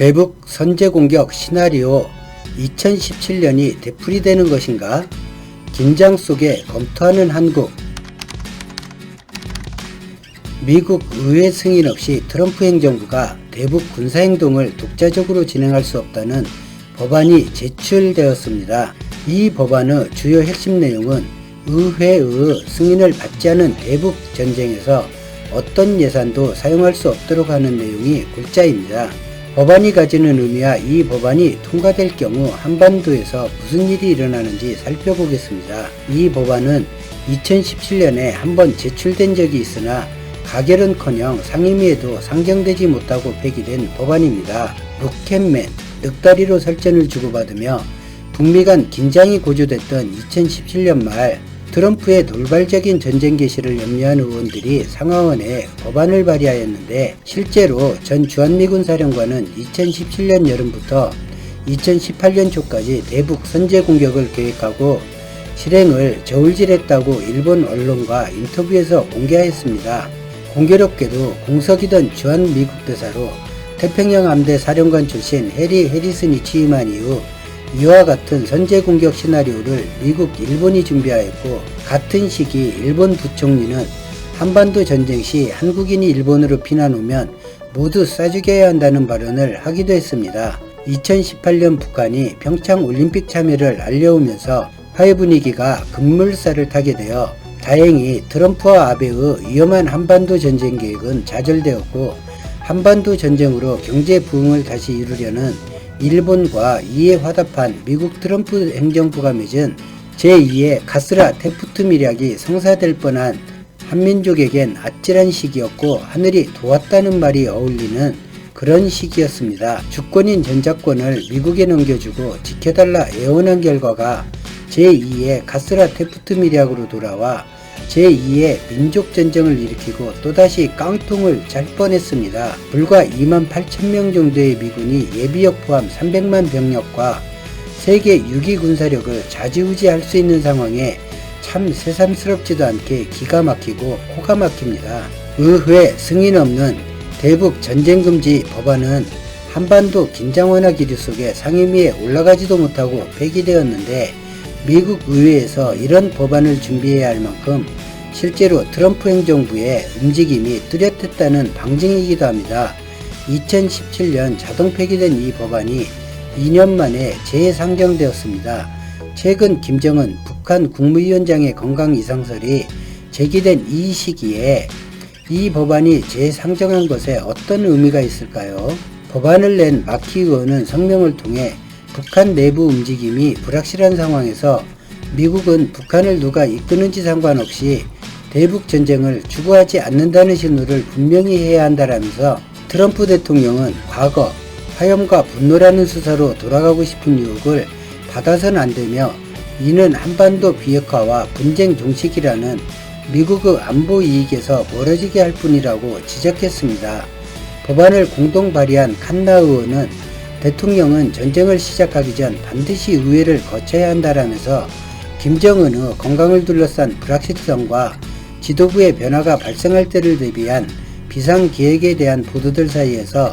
대북 선제공격 시나리오 2017년이 되풀이되는 것인가? 긴장 속에 검토하는 한국. 미국 의회 승인 없이 트럼프 행정부가 대북 군사행동을 독자적으로 진행할 수 없다는 법안이 제출되었습니다. 이 법안의 주요 핵심 내용은 의회의 승인을 받지 않은 대북 전쟁에서 어떤 예산도 사용할 수 없도록 하는 내용이 골자입니다. 법안이 가지는 의미와 이 법안이 통과될 경우 한반도에서 무슨 일이 일어나는지 살펴보겠습니다. 이 법안은 2017년에 한번 제출된 적이 있으나 가결은커녕 상임위에도 상정되지 못하고 폐기된 법안입니다. 로켓맨, 늑다리로 설전을 주고받으며 북미 간 긴장이 고조됐던 2017년 말 트럼프의 돌발적인 전쟁 개시를 염려한 의원들이 상하원에 법안을 발의하였는데 실제로 전 주한미군 사령관은 2017년 여름부터 2018년 초까지 대북 선제 공격을 계획하고 실행을 저울질했다고 일본 언론과 인터뷰에서 공개하였습니다. 공교롭게도 공석이던 주한미국 대사로 태평양 함대 사령관 출신 해리 해리슨이 취임한 이후 이와 같은 선제 공격 시나리오를 미국, 일본이 준비하였고 같은 시기 일본 부총리는 한반도 전쟁 시 한국인이 일본으로 피난 오면 모두 쏴죽여야 한다는 발언을 하기도 했습니다. 2018년 북한이 평창 올림픽 참여를 알려오면서 화해 분위기가 급물살을 타게 되어 다행히 트럼프와 아베의 위험한 한반도 전쟁 계획은 좌절되었고 한반도 전쟁으로 경제 부흥을 다시 이루려는 일본과 이에 화답한 미국 트럼프 행정부가 맺은 제2의 가스라 테프트 밀약이 성사될 뻔한 한민족에겐 아찔한 시기였고 하늘이 도왔다는 말이 어울리는 그런 시기였습니다. 주권인 전작권을 미국에 넘겨주고 지켜달라 애원한 결과가 제2의 가스라 테프트 밀약으로 돌아와 제2의 민족전쟁을 일으키고 또다시 깡통을 잘 뻔했습니다. 불과 28,000명 정도의 미군이 예비역 포함 300만 병력과 세계 6위 군사력을 좌지우지할 수 있는 상황에 참 새삼스럽지도 않게 기가 막히고 코가 막힙니다. 의회 승인 없는 대북 전쟁금지 법안은 한반도 긴장 완화 기류 속에 상임위에 올라가지도 못하고 폐기되었는데 미국 의회에서 이런 법안을 준비해야 할 만큼 실제로 트럼프 행정부의 움직임이 뚜렷했다는 방증이기도 합니다. 2017년 자동 폐기된 이 법안이 2년 만에 재상정되었습니다. 최근 김정은 북한 국무위원장의 건강 이상설이 제기된 이 시기에 이 법안이 재상정한 것에 어떤 의미가 있을까요? 법안을 낸 마키 의원은 성명을 통해 북한 내부 움직임이 불확실한 상황에서 미국은 북한을 누가 이끄는지 상관없이 대북 전쟁을 추구하지 않는다는 신호를 분명히 해야 한다라면서 트럼프 대통령은 과거 화염과 분노라는 수사로 돌아가고 싶은 유혹을 받아선 안 되며 이는 한반도 비핵화와 분쟁 종식이라는 미국의 안보 이익에서 멀어지게 할 뿐이라고 지적했습니다. 법안을 공동 발의한 칸나 의원은 대통령은 전쟁을 시작하기 전 반드시 의회를 거쳐야 한다라면서 김정은의 건강을 둘러싼 불확실성과 지도부의 변화가 발생할 때를 대비한 비상계획에 대한 보도들 사이에서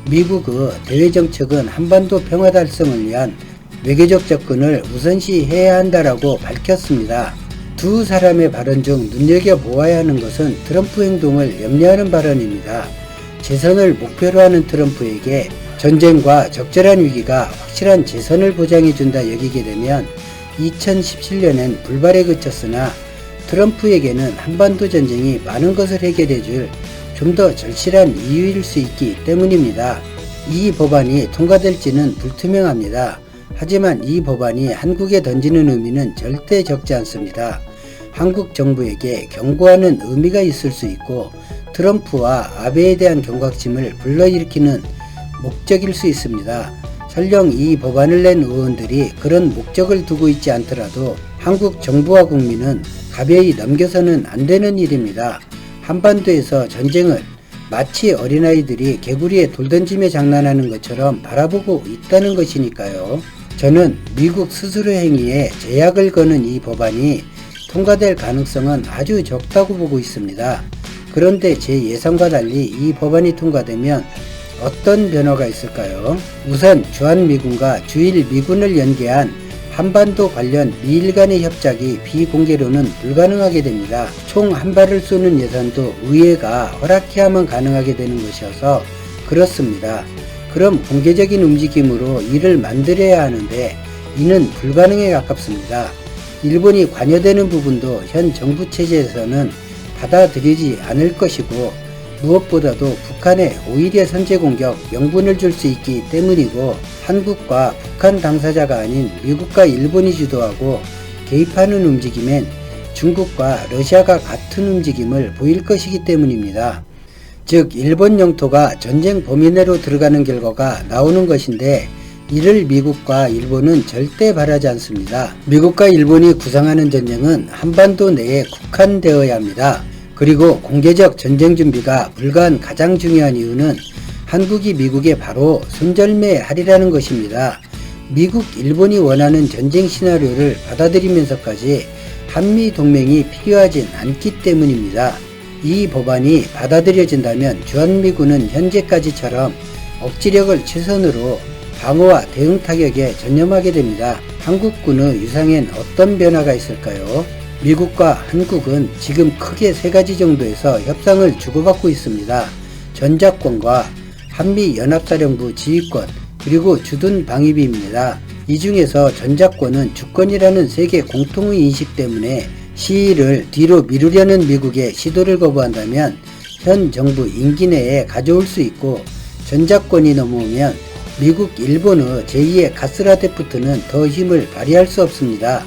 미국의 대외정책은 한반도 평화 달성을 위한 외교적 접근을 우선시해야 한다라고 밝혔습니다. 두 사람의 발언 중 눈여겨보아야 하는 것은 트럼프 행동을 염려하는 발언입니다. 재선을 목표로 하는 트럼프에게 전쟁과 적절한 위기가 확실한 재선을 보장해준다 여기게 되면 2017년엔 불발에 그쳤으나 트럼프에게는 한반도 전쟁이 많은 것을 해결해줄 좀 더 절실한 이유일 수 있기 때문입니다. 이 법안이 통과될지는 불투명합니다. 하지만 이 법안이 한국에 던지는 의미는 절대 적지 않습니다. 한국 정부에게 경고하는 의미가 있을 수 있고 트럼프와 아베에 대한 경각심을 불러일으키는 목적일 수 있습니다. 설령 이 법안을 낸 의원들이 그런 목적을 두고 있지 않더라도 한국 정부와 국민은 가벼이 넘겨서는 안 되는 일입니다. 한반도에서 전쟁을 마치 어린아이들이 개구리에 돌 던지며 장난하는 것처럼 바라보고 있다는 것이니까요. 저는 미국 스스로의 행위에 제약을 거는 이 법안이 통과될 가능성은 아주 적다고 보고 있습니다. 그런데 제 예상과 달리 이 법안이 통과되면 어떤 변화가 있을까요? 우선 주한미군과 주일미군을 연계한 한반도 관련 미일 간의 협작이 비공개로는 불가능하게 됩니다. 총 한 발을 쏘는 예산도 의회가 허락해야만 가능하게 되는 것이어서 그렇습니다. 그럼 공개적인 움직임으로 이를 만들어야 하는데 이는 불가능에 가깝습니다. 일본이 관여되는 부분도 현 정부 체제에서는 받아들이지 않을 것이고 무엇보다도 북한에 오히려 선제공격 명분을 줄 수 있기 때문이고 한국과 북한 당사자가 아닌 미국과 일본이 주도하고 개입하는 움직임엔 중국과 러시아가 같은 움직임을 보일 것이기 때문입니다. 즉 일본 영토가 전쟁 범위 내로 들어가는 결과가 나오는 것인데 이를 미국과 일본은 절대 바라지 않습니다. 미국과 일본이 구상하는 전쟁은 한반도 내에 국한되어야 합니다. 그리고 공개적 전쟁 준비가 불가한 가장 중요한 이유는 한국이 미국에 바로 손절매하리라는 것입니다. 미국, 일본이 원하는 전쟁 시나리오를 받아들이면서까지 한미 동맹이 필요하진 않기 때문입니다. 이 법안이 받아들여진다면 주한미군은 현재까지처럼 억지력을 최선으로 방어와 대응 타격에 전념하게 됩니다. 한국군의 유상엔 어떤 변화가 있을까요? 미국과 한국은 지금 크게 세 가지 정도에서 협상을 주고받고 있습니다. 전작권과 한미연합사령부 지휘권 그리고 주둔 방위비입니다. 이 중에서 전작권은 주권이라는 세계 공통의 인식 때문에 시위를 뒤로 미루려는 미국의 시도를 거부한다면 현 정부 임기 내에 가져올 수 있고 전작권이 넘어오면 미국, 일본의 제2의 가스라데프트는 더 힘을 발휘할 수 없습니다.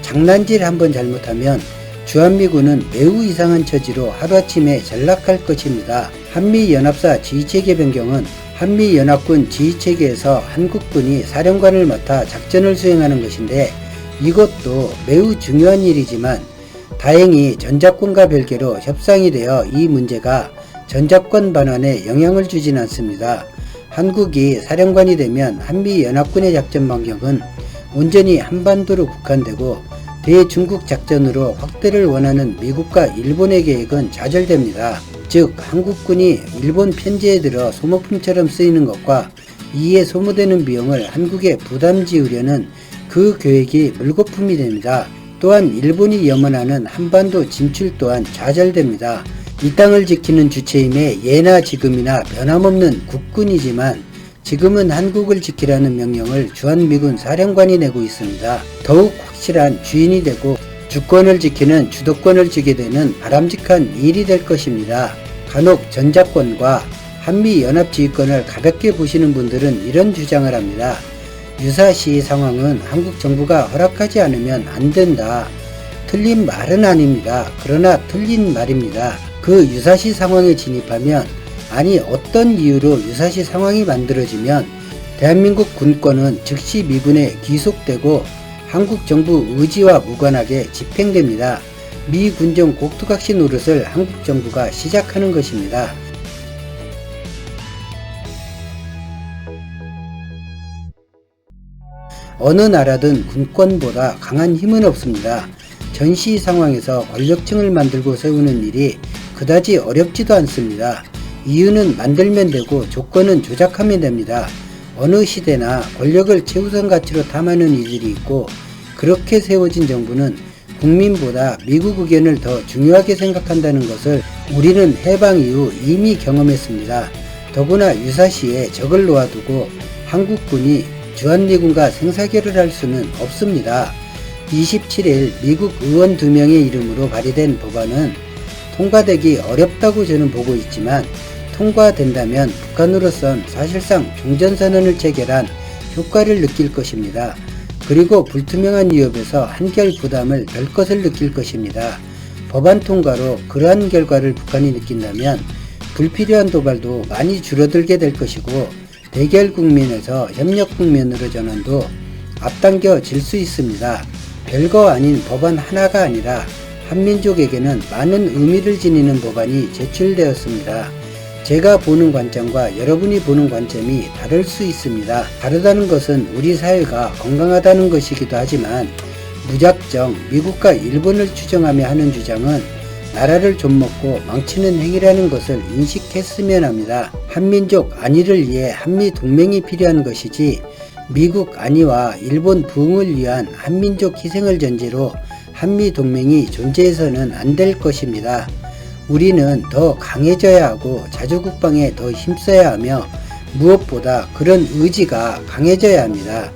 장난질 한번 잘못하면 주한미군은 매우 이상한 처지로 하루아침에 전락할 것입니다. 한미연합사 지휘체계 변경은 한미연합군 지휘체계에서 한국군이 사령관을 맡아 작전을 수행하는 것인데 이것도 매우 중요한 일이지만 다행히 전작권과 별개로 협상이 되어 이 문제가 전작권 반환에 영향을 주진 않습니다. 한국이 사령관이 되면 한미연합군의 작전 반경은 온전히 한반도로 국한되고 대중국 작전으로 확대를 원하는 미국과 일본의 계획은 좌절됩니다. 즉 한국군이 일본 편지에 들어 소모품처럼 쓰이는 것과 이에 소모되는 비용을 한국에 부담 지으려는 그 계획이 물거품이 됩니다. 또한 일본이 염원하는 한반도 진출 또한 좌절됩니다. 이 땅을 지키는 주체임에 예나 지금이나 변함없는 국군이지만 지금은 한국을 지키라는 명령을 주한미군 사령관이 내고 있습니다. 더욱 확실한 주인이 되고 주권을 지키는 주도권을 쥐게 되는 바람직한 일이 될 것입니다. 간혹 전작권과 한미연합지휘권을 가볍게 보시는 분들은 이런 주장을 합니다. 유사시 상황은 한국 정부가 허락하지 않으면 안 된다. 틀린 말은 아닙니다. 그러나 틀린 말입니다. 그 유사시 상황에 진입하면 아니 어떤 이유로 유사시 상황이 만들어지면 대한민국 군권은 즉시 미군에 귀속되고 한국 정부 의지와 무관하게 집행됩니다. 미 군정 곡두각시 노릇을 한국 정부가 시작하는 것입니다. 어느 나라든 군권보다 강한 힘은 없습니다. 전시 상황에서 권력층을 만들고 세우는 일이 그다지 어렵지도 않습니다. 이유는 만들면 되고 조건은 조작하면 됩니다. 어느 시대나 권력을 최우선 가치로 탐하는 이들이 있고 그렇게 세워진 정부는 국민보다 미국 의견을 더 중요하게 생각한다는 것을 우리는 해방 이후 이미 경험했습니다. 더구나 유사시에 적을 놓아두고 한국군이 주한미군과 생사결을 할 수는 없습니다. 27일 미국 의원 2명의 이름으로 발의된 법안은 통과되기 어렵다고 저는 보고 있지만 통과된다면 북한으로선 사실상 종전선언을 체결한 효과를 느낄 것입니다. 그리고 불투명한 위협에서 한결 부담을 덜 것을 느낄 것입니다. 법안 통과로 그러한 결과를 북한이 느낀다면 불필요한 도발도 많이 줄어들게 될 것이고 대결 국면에서 협력 국면으로 전환도 앞당겨질 수 있습니다. 별거 아닌 법안 하나가 아니라 한민족에게는 많은 의미를 지니는 법안이 제출되었습니다. 제가 보는 관점과 여러분이 보는 관점이 다를 수 있습니다. 다르다는 것은 우리 사회가 건강하다는 것이기도 하지만 무작정 미국과 일본을 추정하며 하는 주장은 나라를 좀먹고 망치는 행위라는 것을 인식했으면 합니다. 한민족 안위를 위해 한미동맹이 필요한 것이지 미국 안위와 일본 부흥을 위한 한민족 희생을 전제로 한미동맹이 존재해서는 안 될 것입니다. 우리는 더 강해져야 하고 자주국방에 더 힘써야 하며 무엇보다 그런 의지가 강해져야 합니다.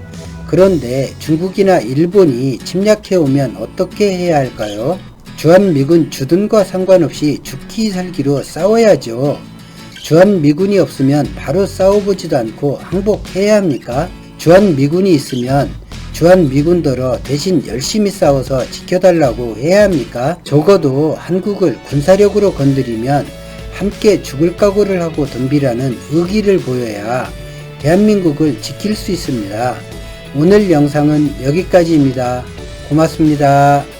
그런데 중국이나 일본이 침략해오면 어떻게 해야 할까요? 주한미군 주둔과 상관없이 죽기 살기로 싸워야죠. 주한미군이 없으면 바로 싸워보지도 않고 항복해야 합니까? 주한미군이 있으면 주한미군더러 대신 열심히 싸워서 지켜달라고 해야 합니까? 적어도 한국을 군사력으로 건드리면 함께 죽을 각오를 하고 덤비라는 의기를 보여야 대한민국을 지킬 수 있습니다. 오늘 영상은 여기까지입니다. 고맙습니다.